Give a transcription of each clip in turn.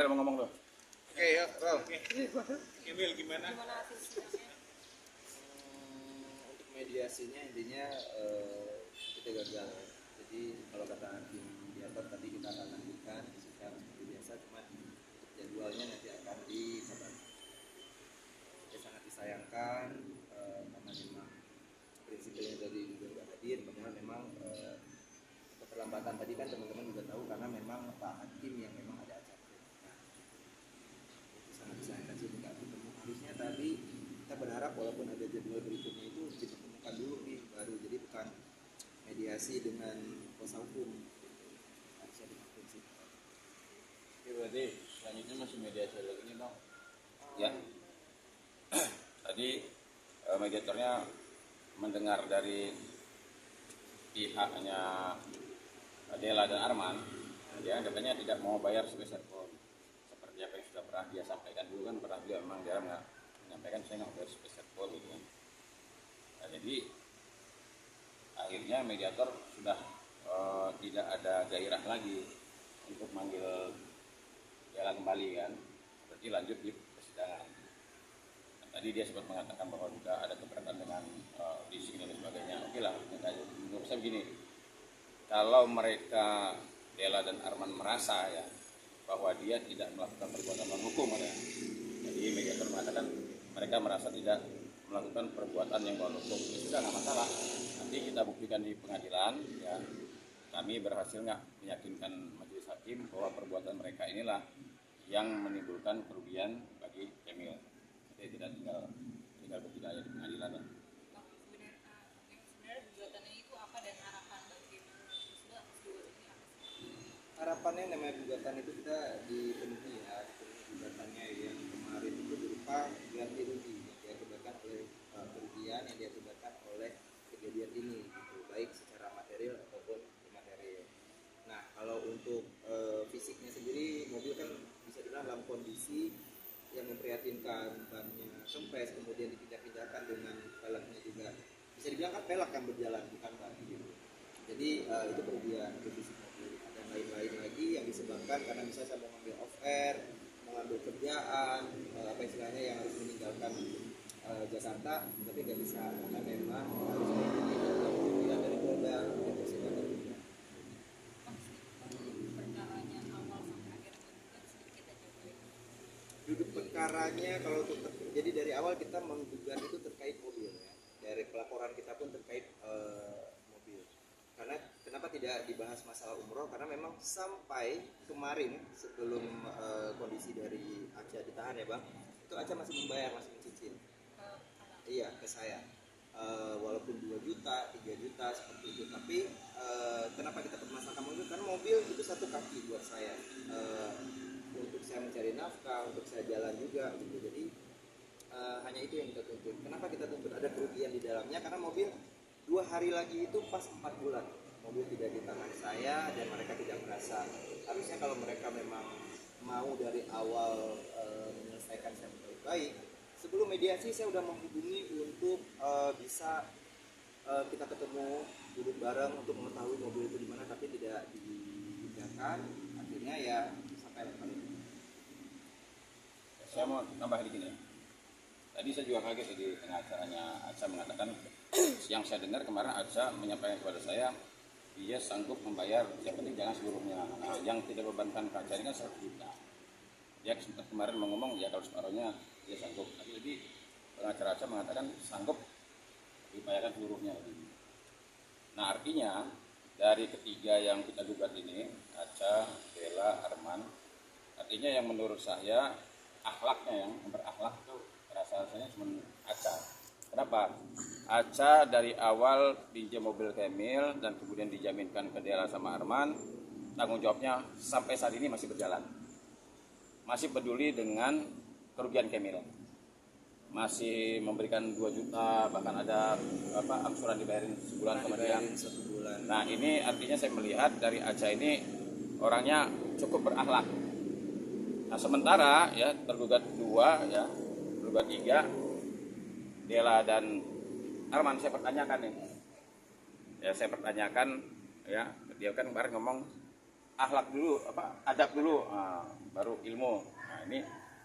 Barel mau ngomong loh. Oke, yuk, Bro. Emil gimana? Untuk mediasinya intinya kita gagal. Jadi kalau kata tim mediator tadi kita akan lanjutkan secara seperti biasa, cuma jadwalnya nanti akan dikabarkan. Ya, sangat disayangkan karena memang prinsipnya tadi juga nggak hadir, padahal memang keterlambatan tadi kan teman-teman juga tahu karena memang Pak Hakim yang memang ada acara. Nah, itu sangat disayangkan sih nggak ketemu. Harusnya tadi kita berharap walaupun ada jadwal berikutnya itu dipertemukan dulu nih baru, jadi bukan mediasi dengan kuasa hukum. Harusnya dimaklum sih. Oke, berarti selanjutnya masih mediasi lagi nih bang. Ya. Tadi mediatornya mendengar dari pihaknya Dela dan Arman, dia katanya tidak mau bayar sebesar pun. Seperti apa yang sudah pernah dia sampaikan dulu kan, pernah dia memang dia nggak menyampaikan saya nggak bayar sebesar pun gitu kan. Nah, jadi akhirnya mediator sudah tidak ada gairah lagi untuk manggil Dela kembali kan, berarti lanjut di persidangan. Nah, tadi dia sempat mengatakan bahwa juga ada keberatan dengan leasing dan sebagainya. Oke lah, menurut saya begini, kalau mereka Dela dan Arman merasa ya bahwa dia tidak melakukan perbuatan non hukum ya. Jadi mediator mengatakan mereka merasa tidak melakukan perbuatan yang non hukum, ya sudah nggak masalah. Nanti kita buktikan di pengadilan ya. Kami berhasil nggak meyakinkan majelis hakim bahwa perbuatan mereka inilah yang menimbulkan kerugian bagi Emil. Jadi tidak tinggal buktikan aja di pengadilan ya. Harapannya namanya gugatan itu kita dipenuhi ya, dipenuhi gugatannya yang kemarin itu berupa ganti rugi yang diakibatkan oleh kerugian yang diakibatkan oleh kejadian ini gitu, baik secara material ataupun imaterial. Nah kalau untuk fisiknya sendiri mobil kan bisa dibilang dalam kondisi yang memprihatinkan, bannya kempes, kemudian dipindah-pindahkan dengan peleknya juga bisa dibilang kan pelek yang berjalan bukan ban gitu. Jadi itu kerugian fisik mobil. Ada lain-lain lagi yang disebabkan karena misalnya saya mau ngambil off air, mau ngambil kerjaan, apa istilahnya yang harus meninggalkan Jakarta, tapi nggak bisa karena memang harus mengikuti pilihan dari Polda dan persidangan juga. Duduk perkaranya kalau tetap jadi dari awal kita menggugat itu terkait mobil ya. Dari pelaporan kita pun terkait mobil. Karena kenapa tidak dibahas masalah umroh? Karena memang sampai kemarin sebelum kondisi dari Aca ditahan ya bang, itu Aca masih membayar, masih mencicil. Iya ke saya. Walaupun 2 juta, 3 juta seperti itu. Tapi kenapa kita permasalahkan mobil? Karena mobil itu satu kaki buat saya. Untuk saya mencari nafkah, untuk saya jalan juga gitu. Jadi hanya itu yang kita tuntut. Kenapa kita tuntut ada kerugian di dalamnya? Karena mobil 2 hari lagi itu pas 4 bulan mobil tidak di tangan saya dan mereka tidak merasa. Harusnya kalau mereka memang mau dari awal menyelesaikan saya baik-baik, sebelum mediasi saya udah menghubungi untuk bisa kita ketemu duduk bareng untuk mengetahui mobil itu di mana, tapi tidak dibicarakan. Akhirnya ya sampai lepas ini. Saya mau tambah dikit ya. Tadi saya juga kaget di tengah acaranya Aca mengatakan yang saya dengar kemarin Aca menyampaikan kepada saya dia sanggup membayar, yang penting jangan seluruhnya. Nah, yang tidak bebankan ke Aca ini kan 100 juta. Dia sempat kemarin ngomong ya kalau separuhnya dia sanggup. Jadi pengacara Aca mengatakan sanggup dibayarkan seluruhnya. Nah artinya dari ketiga yang kita gugat ini Aca, Dela, Arman, artinya yang menurut saya akhlaknya yang berakhlak itu rasanya cuma Aca. Kenapa? Aca dari awal pinjam mobil ke Emil dan kemudian dijaminkan ke Dela sama Arman, tanggung jawabnya sampai saat ini masih berjalan. Masih peduli dengan kerugian Emil. Masih memberikan 2 juta, bahkan ada angsuran dibayarin sebulan sama dia. Nah ini artinya saya melihat dari Aca ini orangnya cukup berakhlak. Nah sementara ya tergugat 2 ya, tergugat 3 Dela dan Arman saya pertanyakan nih. Ya saya pertanyakan ya, dia kan kemarin ngomong akhlak dulu, adab dulu, baru ilmu. Nah ini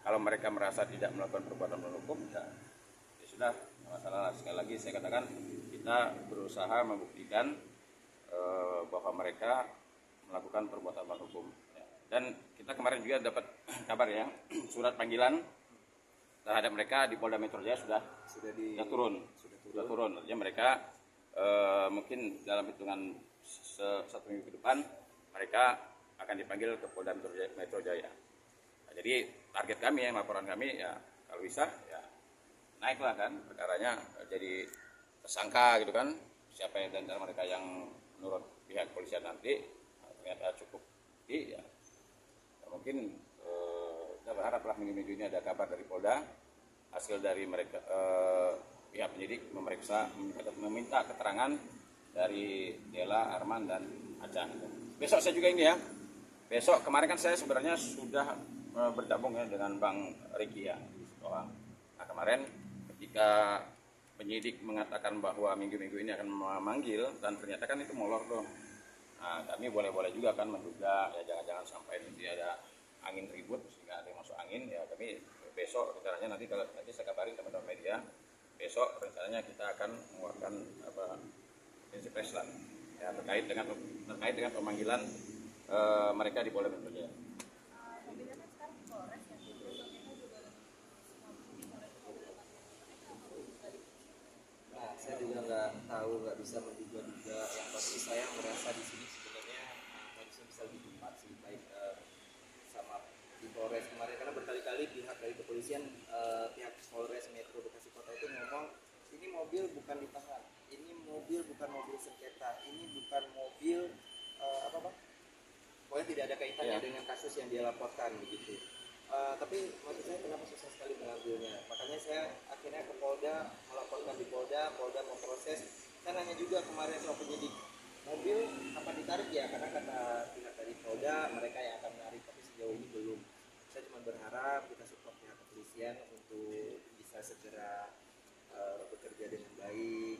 kalau mereka merasa tidak melakukan perbuatan melawan hukum, ya sudah, nggak masalah. Sekali lagi saya katakan, kita berusaha membuktikan bahwa mereka melakukan perbuatan melawan hukum. Dan kita kemarin juga dapat kabar ya, surat panggilan terhadap mereka di Polda Metro Jaya sudah turun. Artinya mereka mungkin dalam hitungan satu minggu ke depan mereka akan dipanggil ke Polda Metro Jaya. Nah, jadi target kami, laporan kami ya kalau bisa ya naiklah kan perkaranya jadi tersangka gitu kan. Siapa yang dan mereka yang menurut pihak polisian nanti ternyata cukup ya mungkin kita berharaplah minggu-minggu ini ada kabar dari Polda, hasil dari mereka pihak penyidik meminta keterangan dari Dela, Arman dan Aca. Besok saya juga ini ya. Besok kemarin kan saya sebenarnya sudah bergabung ya dengan Bang Riki ya di sekolah. Nah kemarin ketika penyidik mengatakan bahwa minggu-minggu ini akan memanggil dan ternyata kan itu molor dong. Nah, kami boleh-boleh juga kan menduga ya jangan-jangan sampai nanti ada angin ribut sehingga ada yang masuk angin ya. Kami besok rencananya nanti saya kabarin teman-teman media, besok rencananya kita akan mengeluarkan konferensi pers ya terkait dengan pemanggilan mereka di Polda Metro Jaya. Nah, saya juga nggak bisa menduga-duga. Yang pasti saya merasa di sini sebenarnya harusnya bisa lebih cepat sih, baik sama di Polres kemarin, karena berkali-kali pihak dari kepolisian, pihak Polres Metro Bekasi Kota itu ngomong ini mobil bukan ditahan, ini mobil bukan mobil sengketa, ini bukan mobil pokoknya tidak ada kaitannya dengan kasus yang dia laporkan begitu. Tapi maksud saya kenapa susah sekali mengambilnya, makanya saya akhirnya ke Polda, melaporkan di Polda memproses. Saya nanya juga kemarin sama penyidik, mobil kapan ditarik ya, karena kata pihak dari Polda mereka yang akan menarik, tapi sejauh ini belum. Saya cuma berharap kita support pihak kepolisian untuk bisa segera bekerja dengan baik,